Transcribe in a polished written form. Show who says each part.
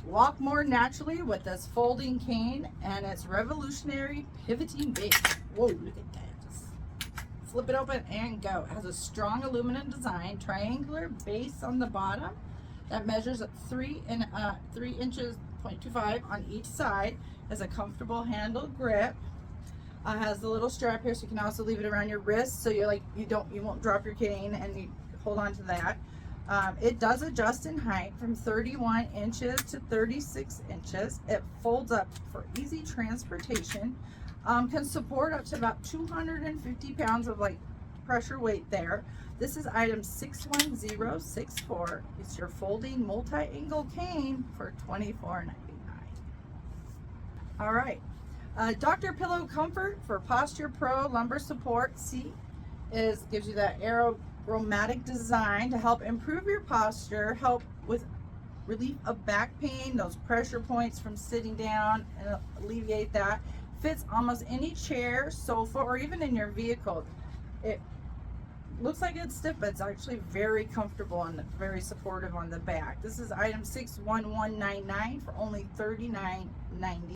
Speaker 1: Walk more naturally with this folding cane and its revolutionary pivoting base. Whoa, look at that. Just flip it open and go. It has a strong aluminum design, triangular base on the bottom that measures 3 inches, 0.25 on each side. Has a comfortable handle grip. Has the little strap here, so you can also leave it around your wrist, so you won't drop your cane, and you hold on to that. It does adjust in height from 31 inches to 36 inches. It folds up for easy transportation. Can support up to about 250 pounds of pressure weight there. This is item 61064. It's your folding multi-angle cane for $24.99. All right. Dr. Pillow Comfort for Posture Pro lumbar support seat gives you that aerobatic design to help improve your posture, help with relief of back pain, those pressure points from sitting down, and alleviate that. Fits almost any chair, sofa, or even in your vehicle. It looks like it's stiff, but it's actually very comfortable and very supportive on the back. This is item 61199 for only $39.90.